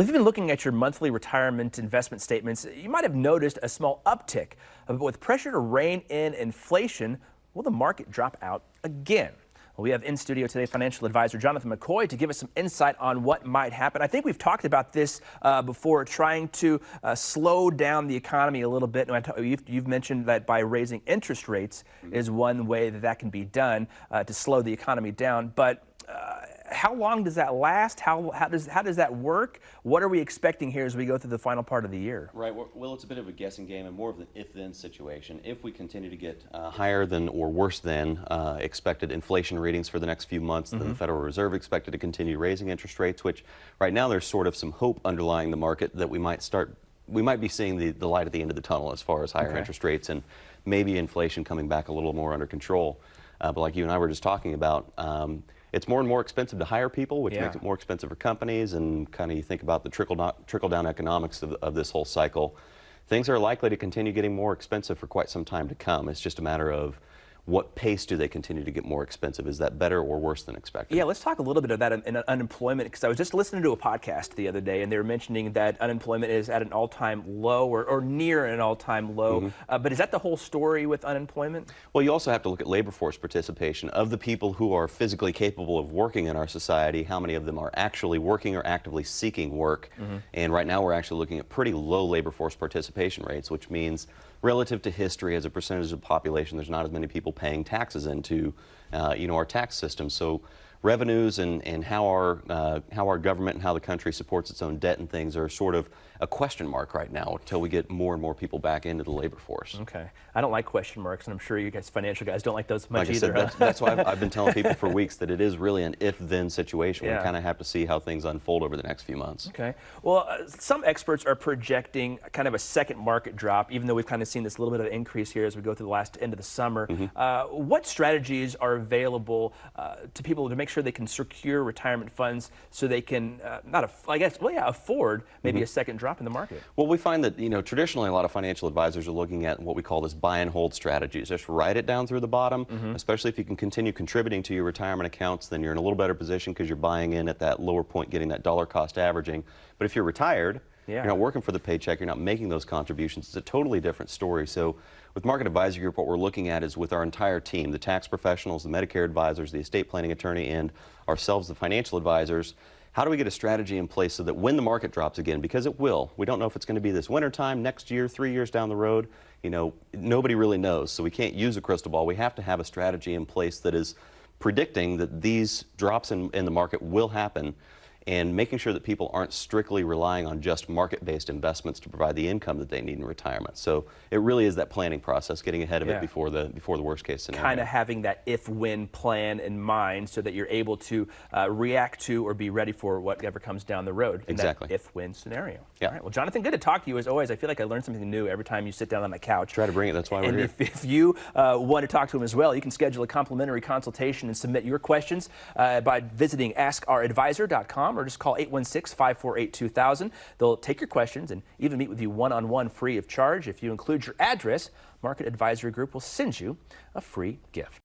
If you've been looking at your monthly retirement investment statements, you might have noticed a small uptick. But with pressure to rein in inflation, will the market drop out again? Well, we have in studio today financial advisor Jonathan McCoy to give us some insight on what might happen. I think we've talked about this before, trying to slow down the economy a little bit. You've mentioned that by raising interest rates is one way that can be done to slow the economy down. But how long does that last? How does that work? What are we expecting here as we go through the final part of the year? Right. Well, it's a bit of a guessing game and more of an if-then situation. If we continue to get higher than or worse than expected inflation readings for the next few months, then the Federal Reserve expected to continue raising interest rates, which right now there's sort of some hope underlying the market that we might be seeing the light at the end of the tunnel as far as higher interest rates and maybe inflation coming back a little more under control. But like you and I were just talking about, it's more and more expensive to hire people, which makes it more expensive for companies, and kind of you think about the trickle-down economics of this whole cycle. Things are likely to continue getting more expensive for quite some time to come. It's just a matter of what pace do they continue to get more expensive? Is that better or worse than expected? Yeah, let's talk a little bit of that in unemployment, because I was just listening to a podcast the other day, and they were mentioning that unemployment is at an all-time low or near an all-time low. But is that the whole story with unemployment? Well, you also have to look at labor force participation. Of the people who are physically capable of working in our society, how many of them are actually working or actively seeking work? And right now we're actually looking at pretty low labor force participation rates, which means relative to history as a percentage of the population, there's not as many people paying taxes into our tax system. So revenues and how our government and how the country supports its own debt and things are sort of a question mark right now until we get more and more people back into the labor force. Okay. I don't like question marks, and I'm sure you guys financial guys don't like those much either. Like I said, that's why I've been telling people for weeks that it is really an if-then situation. We kind of have to see how things unfold over the next few months. Okay. Well, some experts are projecting kind of a second market drop, even though we've kind of seen this little bit of increase here as we go through the last end of the summer. What strategies are available to people to make sure they can secure retirement funds so they can afford maybe a second drop in the market? Well, we find that traditionally a lot of financial advisors are looking at what we call this buy and hold strategies. Just ride it down through the bottom, especially if you can continue contributing to your retirement accounts, then you're in a little better position because you're buying in at that lower point, getting that dollar cost averaging. But if you're retired, you're not working for the paycheck, you're not making those contributions, it's a totally different story. So with Market Advisory Group, what we're looking at is with our entire team, the tax professionals, the Medicare advisors, the estate planning attorney, and ourselves, the financial advisors, how do we get a strategy in place so that when the market drops again, because it will, we don't know if it's going to be this winter time, next year, 3 years down the road, nobody really knows, so we can't use a crystal ball. We have to have a strategy in place that is predicting that these drops in the market will happen, and making sure that people aren't strictly relying on just market-based investments to provide the income that they need in retirement. So it really is that planning process, getting ahead of it before the worst-case scenario. Kind of having that if-when plan in mind so that you're able to react to or be ready for whatever comes down the road in that if-when scenario. Yeah. All right. Well, Jonathan, good to talk to you as always. I feel like I learn something new every time you sit down on that couch. Try to bring it. That's why we're here. If you want to talk to him as well, you can schedule a complimentary consultation and submit your questions by visiting AskOurAdvisor.com or just call 816-548-2000. They'll take your questions and even meet with you one-on-one free of charge. If you include your address, Market Advisory Group will send you a free gift.